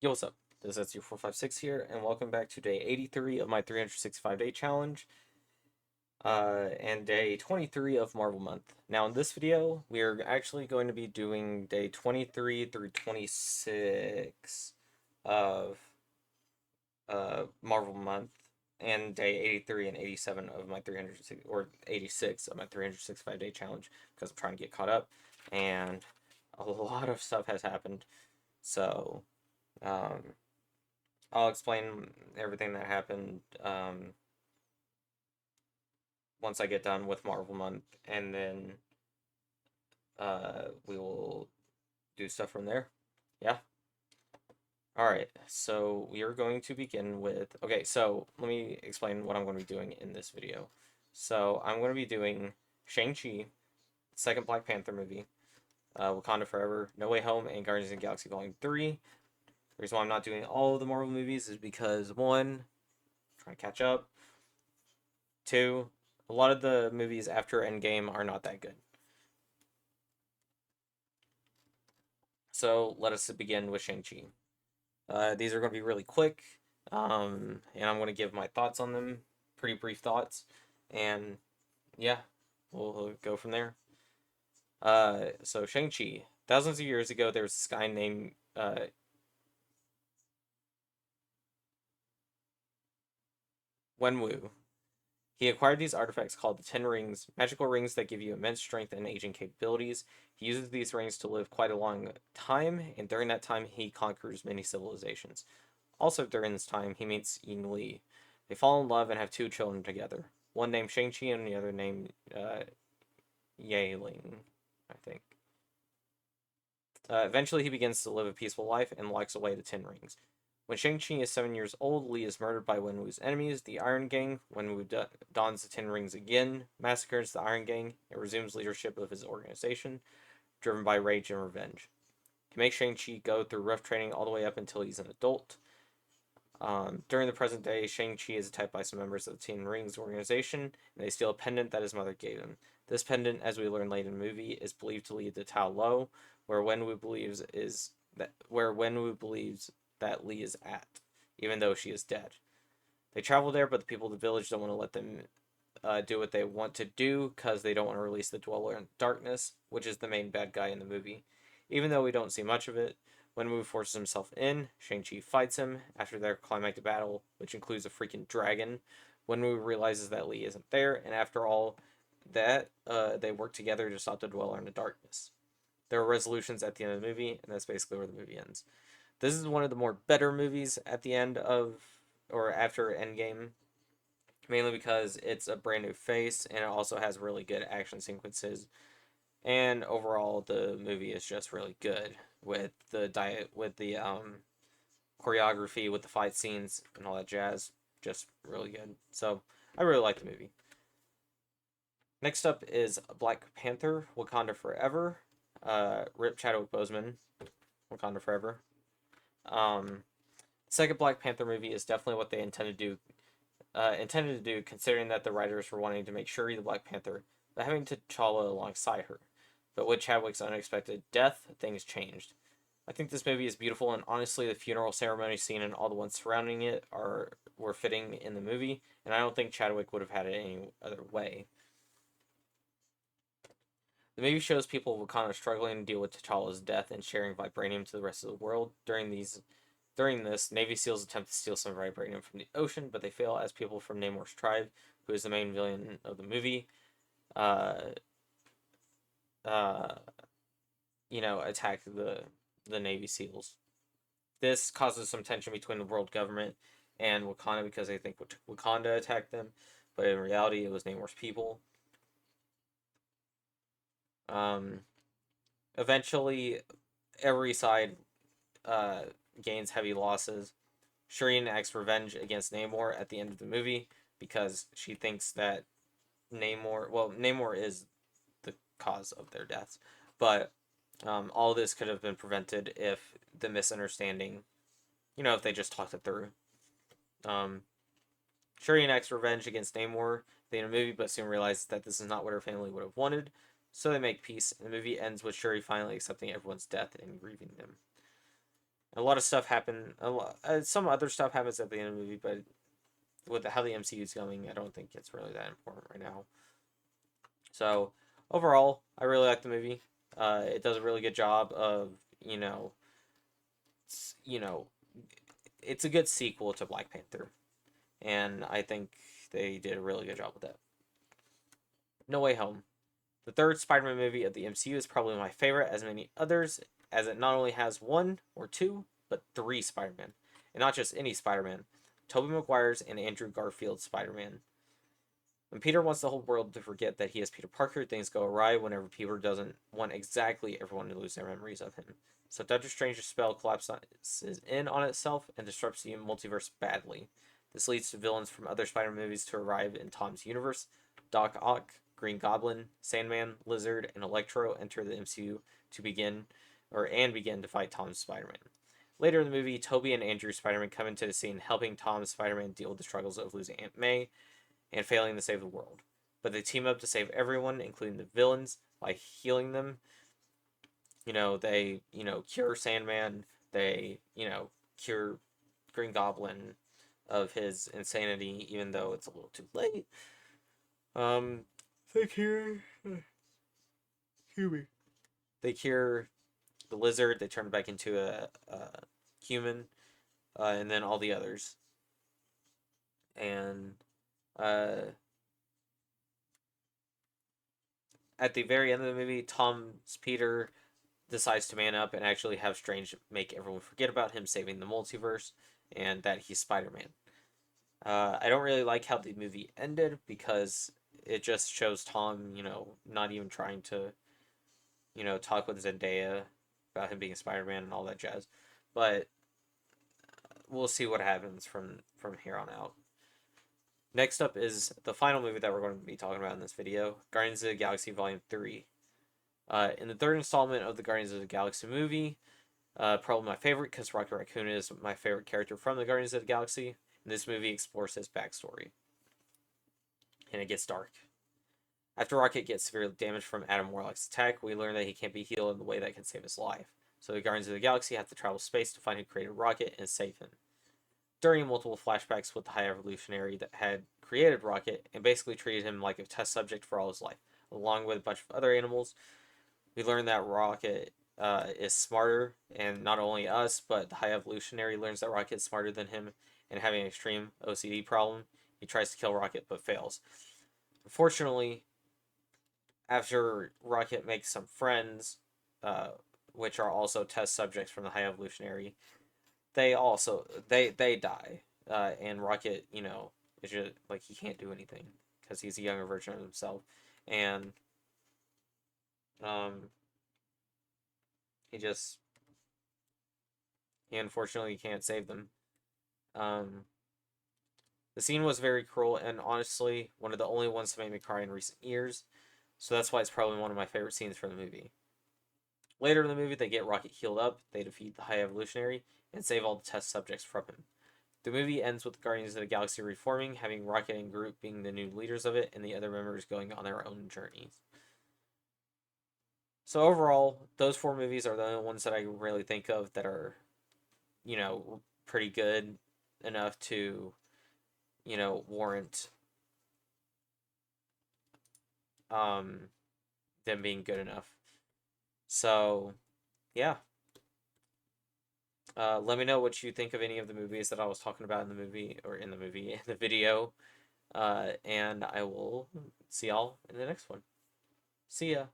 Yo, what's up? This is SU456 here, and welcome back to day 83 of my 365-day challenge, and day 23 of Marvel Month. Now, in this video, we are actually going to be doing day 23 through 26 of Marvel Month, and day 83 and 87 of my 306 or 86 of my 365-day challenge, because I'm trying to get caught up, and a lot of stuff has happened. So, I'll explain everything that happened once I get done with Marvel Month, and then we will do stuff from there. Yeah. Alright, so we are going to begin with... Okay, so let me explain what I'm going to be doing in this video. So I'm going to be doing Shang-Chi, second Black Panther movie, Wakanda Forever, No Way Home, and Guardians of the Galaxy Volume 3. The reason why I'm not doing all of the Marvel movies is because, one, trying to catch up. Two, a lot of the movies after Endgame are not that good. So let us begin with Shang-Chi. These are going to be really quick, and I'm going to give my thoughts on them, pretty brief thoughts, and yeah, we'll go from there. So Shang-Chi. Thousands of years ago, there was this guy named Wenwu. He acquired these artifacts called the Ten Rings, magical rings that give you immense strength and aging capabilities. He uses these rings to live quite a long time, and during that time, he conquers many civilizations. Also, during this time, he meets Ying Li. They fall in love and have two children together. One named Shang-Chi and the other named Ling, I think. Eventually, he begins to live a peaceful life and locks away the Ten Rings. When Shang-Chi is 7 years old, Li is murdered by Wenwu's enemies, the Iron Gang. Wenwu dons the Ten Rings again, massacres the Iron Gang, and resumes leadership of his organization, driven by rage and revenge. He makes Shang-Chi go through rough training all the way up until he's an adult. During the present day, Shang-Chi is attacked by some members of the Ten Rings organization, and they steal a pendant that his mother gave him. This pendant, as we learn late in the movie, is believed to lead to Tao Lo, where Wenwu believes that Li is at, even though she is dead. They travel there, but the people of the village don't want to let them do what they want to do because they don't want to release the Dweller in Darkness, which is the main bad guy in the movie. Even though we don't see much of it, when Wu forces himself in, Shang-Chi fights him after their climactic battle, which includes a freaking dragon. When Wu realizes that Li isn't there, and after all that, they work together to stop the Dweller in the Darkness. There are resolutions at the end of the movie, and that's basically where the movie ends. This is one of the more better movies at the end of, or after Endgame, mainly because it's a brand new face, and it also has really good action sequences. And overall, the movie is just really good with the choreography, with the fight scenes, and all that jazz. Just really good. So I really like the movie. Next up is Black Panther: Wakanda Forever. Rip Chadwick Boseman, Wakanda Forever. Second Black Panther movie is definitely what they intended to do, considering that the writers were wanting to make Shuri the Black Panther, but having T'Challa alongside her. But with Chadwick's unexpected death, things changed. I think this movie is beautiful, and honestly, the funeral ceremony scene and all the ones surrounding it were fitting in the movie, and I don't think Chadwick would have had it any other way. The movie shows people of Wakanda struggling to deal with T'Challa's death and sharing vibranium to the rest of the world. During this, Navy SEALs attempt to steal some vibranium from the ocean, but they fail as people from Namor's tribe, who is the main villain of the movie, attack the Navy SEALs. This causes some tension between the world government and Wakanda because they think Wakanda attacked them, but in reality, it was Namor's people. Eventually, every side gains heavy losses. Shuri enacts revenge against Namor at the end of the movie because she thinks that Namor is the cause of their deaths, but all this could have been prevented if the misunderstanding, if they just talked it through. Shuri enacts revenge against Namor at the end of the movie, but soon realizes that this is not what her family would have wanted, so they make peace, and the movie ends with Shuri finally accepting everyone's death and grieving them. A lot of stuff happen. Some other stuff happens at the end of the movie, but with how the MCU is going, I don't think it's really that important right now. So overall, I really like the movie. It does a really good job of you know, it's a good sequel to Black Panther, and I think they did a really good job with that. No Way Home. The third Spider-Man movie of the MCU is probably my favorite, as many others, as it not only has one or two, but three Spider-Man. And not just any Spider-Man. Tobey Maguire's and Andrew Garfield's Spider-Man. When Peter wants the whole world to forget that he is Peter Parker, things go awry whenever Peter doesn't want exactly everyone to lose their memories of him. So Doctor Strange's spell collapses in on itself and disrupts the multiverse badly. This leads to villains from other Spider-Man movies to arrive in Tom's universe. Doc Ock, Green Goblin, Sandman, Lizard, and Electro enter the MCU to begin to fight Tom's Spider-Man. Later in the movie, Tobey and Andrew's Spider-Man come into the scene, helping Tom's Spider-Man deal with the struggles of losing Aunt May and failing to save the world. But they team up to save everyone, including the villains, by healing them. They, cure Sandman. They, cure Green Goblin of his insanity, even though it's a little too late. Um, they cure. Excuse me. They cure the lizard. They turn it back into a human, and then all the others. And at the very end of the movie, Tom's Peter decides to man up and actually have Strange make everyone forget about him saving the multiverse and that he's Spider-Man. I don't really like how the movie ended because it just shows Tom, not even trying to, talk with Zendaya about him being Spider-Man and all that jazz. But we'll see what happens from here on out. Next up is the final movie that we're going to be talking about in this video, Guardians of the Galaxy Volume 3. In the third installment of the Guardians of the Galaxy movie, probably my favorite because Rocket Raccoon is my favorite character from the Guardians of the Galaxy. And this movie explores his backstory. And it gets dark. After Rocket gets severely damaged from Adam Warlock's attack, we learn that he can't be healed in the way that can save his life. So the Guardians of the Galaxy have to travel space to find who created Rocket and save him. During multiple flashbacks with the High Evolutionary that had created Rocket and basically treated him like a test subject for all his life, along with a bunch of other animals, we learn that Rocket is smarter, and not only us, but the High Evolutionary learns that Rocket is smarter than him and having an extreme OCD problem. He tries to kill Rocket but fails. Unfortunately, after Rocket makes some friends, which are also test subjects from the High Evolutionary, they die, and Rocket, is just like he can't do anything because he's a younger version of himself, and he just he unfortunately can't save them. Um, the scene was very cruel and honestly one of the only ones to make me cry in recent years, so that's why it's probably one of my favorite scenes from the movie. Later in the movie, they get Rocket healed up, they defeat the High Evolutionary, and save all the test subjects from him. The movie ends with the Guardians of the Galaxy reforming, having Rocket and Groot being the new leaders of it, and the other members going on their own journeys. So overall, those four movies are the only ones that I really think of that are, pretty good enough to, warrant them being good enough. So, yeah. Let me know what you think of any of the movies that I was talking about in the movie, or in the video. And I will see y'all in the next one. See ya.